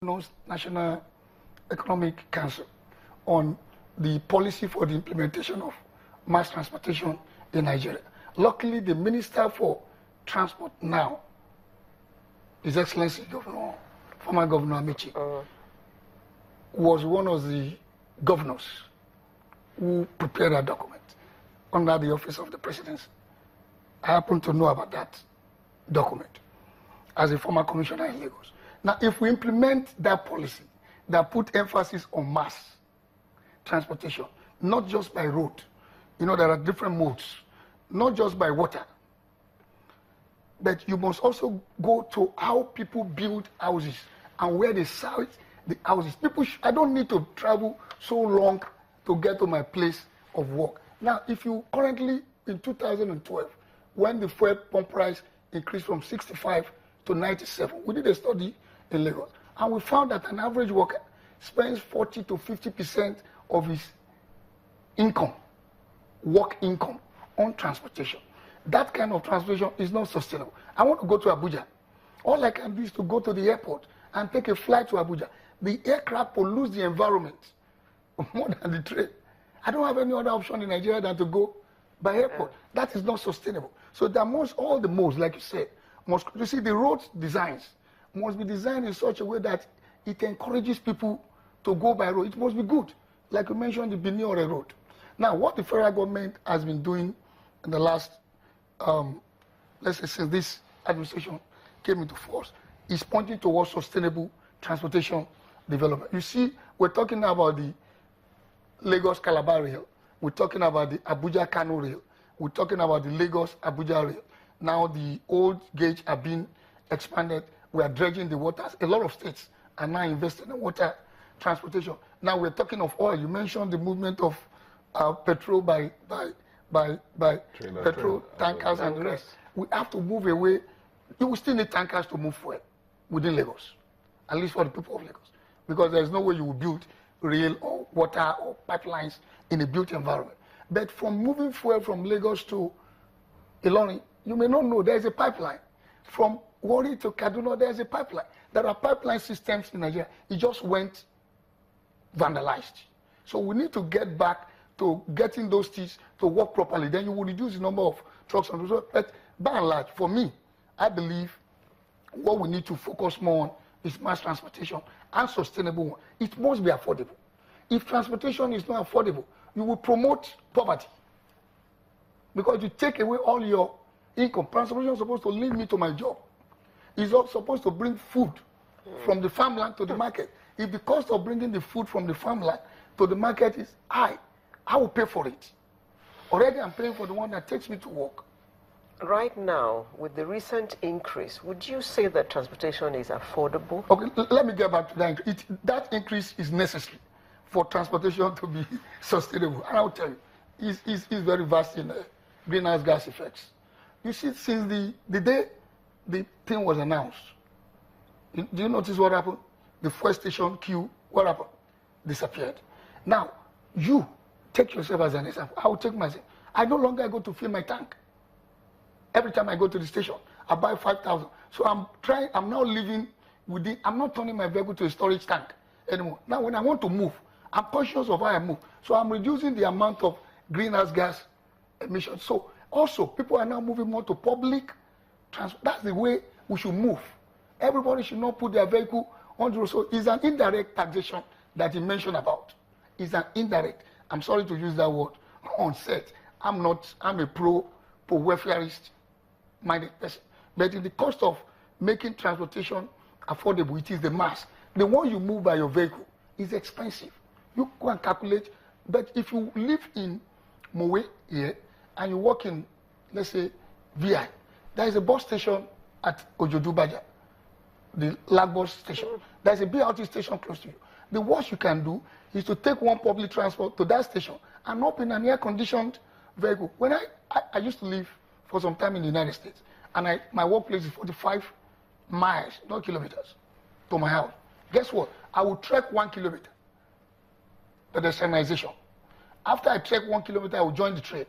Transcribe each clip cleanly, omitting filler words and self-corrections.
National Economic Council on the policy for the implementation of mass transportation in Nigeria. Luckily, the Minister for Transport now, His Excellency Governor, former Governor Amici, was one of the governors who prepared a document under the Office of the Presidency. I happen to know about that document as a former commissioner in Lagos. Now, if we implement that policy that put emphasis on mass transportation, not just by road, there are different modes, not just by water, but you must also go to how people build houses and where they site the houses. I don't need to travel so long to get to my place of work. Now, if you currently, in 2012, when the fuel pump price increased from 65 to 97, we did a study in Lagos, and we found that an average worker spends 40 to 50% of his income, work income, on transportation. That kind of transportation is not sustainable. I want to go to Abuja. All I can do is to go to the airport and take a flight to Abuja. The aircraft pollutes the environment more than the train. I don't have any other option in Nigeria than to go by airport. That is not sustainable. So there must, all the modes, like you said, you see, the road designs must be designed in such a way that it encourages people to go by road. It must be good. Like you mentioned, the Benin Road. Now, what the federal government has been doing in the last, let's say since this administration came into force, is pointing towards sustainable transportation development. You see, we're talking about the Lagos-Calabar rail. We're talking about the Abuja-Kano rail. We're talking about the Lagos-Abuja rail. Now the old gauge are being expanded. We are dredging the waters. A lot of states are now investing in water transportation. Now we're talking of oil. You mentioned the movement of petrol by petrol tankers and the rest. We have to move away. You will still need tankers to move fuel within Lagos, at least for the people of Lagos, because there's no way you will build rail or water or pipelines in a built environment. But from moving fuel from Lagos to Ilorin, you may not know there's a pipeline. From Warri to Kaduna, there's a pipeline. There are pipeline systems in Nigeria. It just went vandalized. So we need to get back to getting those things to work properly. Then you will reduce the number of trucks on the road. But by and large, for me, I believe what we need to focus more on is mass transportation and sustainable one. It must be affordable. If transportation is not affordable, you will promote poverty. Because you take away all your income. Transportation is supposed to link me to my job. It's not supposed to bring food from the farmland to the market. If the cost of bringing the food from the farmland to the market is high, I will pay for it. Already I'm paying for the one that takes me to work. Right now, with the recent increase, would you say that transportation is affordable? Okay, let me get back to that. That increase is necessary for transportation to be sustainable. And I'll tell you, it's very vast in greenhouse gas effects. You see, since the day the thing was announced, do you notice what happened? The fuel station queue, what happened? Disappeared. Now, you take yourself as an example. I will take myself. I no longer go to fill my tank. Every time I go to the station, I buy 5,000. So I'm now living within, I'm not turning my vehicle to a storage tank anymore. Now, when I want to move, I'm conscious of how I move. So I'm reducing the amount of greenhouse gas emissions. So also, people are now moving more to public transport. That's the way we should move. Everybody should not put their vehicle on the road. So it's an indirect taxation that you mentioned about. It's an indirect. I'm sorry to use that word on set. I'm a pro-welfareist minded person. But in the cost of making transportation affordable, it is the mass. The one you move by your vehicle is expensive. You go and calculate. But if you live in Mowe here and you work in, let's say, VI, there is a bus station at Ojodubaja, the Lagos station. There's a BRT station close to you. The worst you can do is to take one public transport to that station and not in an air-conditioned vehicle. When I used to live for some time in the United States, and my workplace is 45 miles, not kilometers, to my house. Guess what? I would trek 1 kilometer, pedestrianization. After I trek 1 kilometer, I would join the train.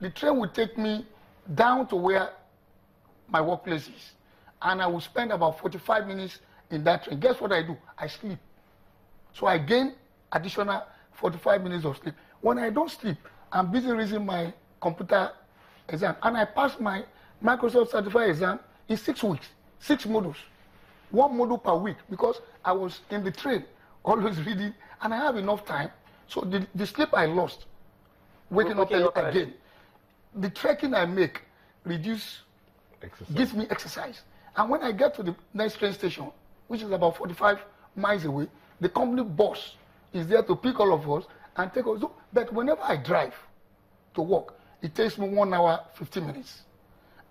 The train would take me down to where my workplace is, and I would spend about 45 minutes in that train, guess what I do? I sleep. So I gain additional 45 minutes of sleep. When I don't sleep, I'm busy reading my computer exam, and I passed my Microsoft certified exam in 6 weeks, 6 modules, 1 module per week, because I was in the train, always reading, and I have enough time. So the sleep I lost, waking up again, the trekking I make gives me exercise. And when I get to the next train station, which is about 45 miles away, the company boss is there to pick all of us and take us. So, but whenever I drive to work, it takes me 1 hour, 15 minutes.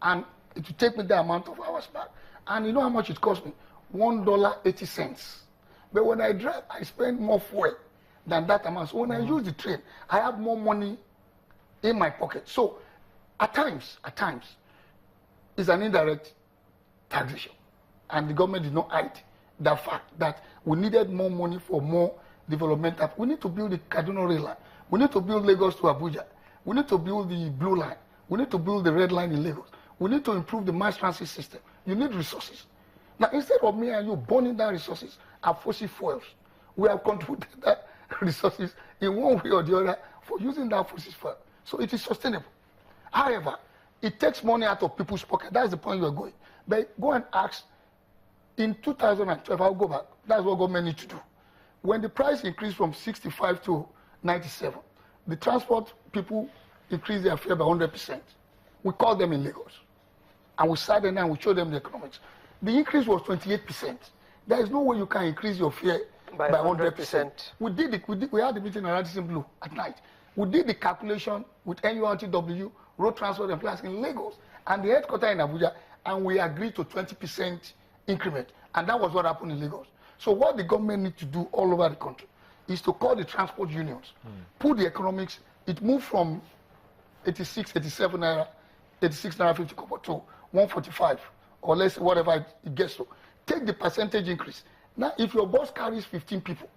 And it will take me the amount of hours back. And you know how much it costs me? $1.80. But when I drive, I spend more fuel than that amount. So when I use the train, I have more money in my pocket. So at times, it's an indirect taxation. And the government did not hide the fact that we needed more money for more development. We need to build the Kaduna Rail Line. We need to build Lagos to Abuja. We need to build the Blue Line. We need to build the Red Line in Lagos. We need to improve the mass transit system. You need resources. Now, instead of me and you burning down resources at fossil fuels, we have contributed that resources in one way or the other for using that fossil fuel. So it is sustainable. However, it takes money out of people's pocket. That's the point you are going. But go and ask, in 2012, I'll go back. That's what government needs to do. When the price increased from 65 to 97, the transport people increased their fare by 100%. We called them in Lagos. And we sat down and we showed them the economics. The increase was 28%. There is no way you can increase your fare by 100%. We did it. We had the meeting at Radisson Blu at night. We did the calculation with NURTW, Road Transport Employers in Lagos, and the headquarters in Abuja, and we agreed to 20% increment. And that was what happened in Lagos. So what the government needs to do all over the country is to call the transport unions, put the economics. It moved from 86, 87 naira, 86 naira 50 kobo to 145, or less, whatever it gets to. Take the percentage increase. Now, if your bus carries 15 people,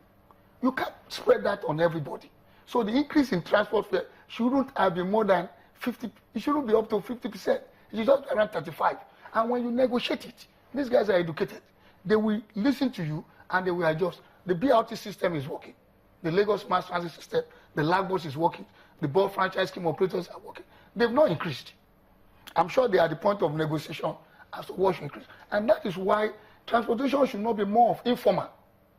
you can't spread that on everybody. So the increase in transport fare shouldn't have been more than 50. It shouldn't be up to 50%. It should just be around 35. And when you negotiate it, these guys are educated. They will listen to you and they will adjust. The BRT system is working. The Lagos Mass Transit system, the Lagos is working. The bus franchise scheme operators are working. They've not increased. I'm sure they are at the point of negotiation as to what should increase. And that is why transportation should not be more of informal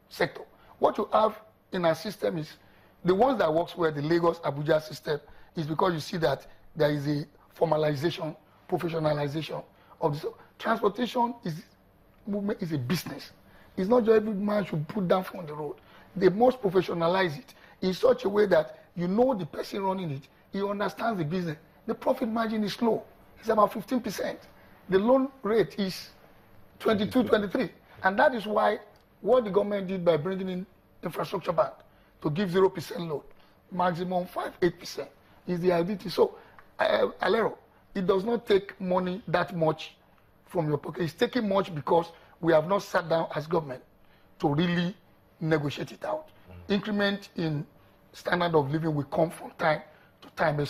sector. What you have in our system is the ones that works well, the Lagos Abuja system, is because you see that there is a formalization, professionalization of this. Transportation movement is a business. It's not just every man should put down from the road. They must professionalize it in such a way that you know the person running it, he understands the business. The profit margin is low. It's about 15%. The loan rate is 22, 23. And that is why what the government did by bringing in infrastructure bank to give 0% loan, maximum 8% is the identity. So, Alero, it does not take money that much from your pocket. It's taking much because we have not sat down as government to really negotiate it out. Increment in standard of living will come from time to time.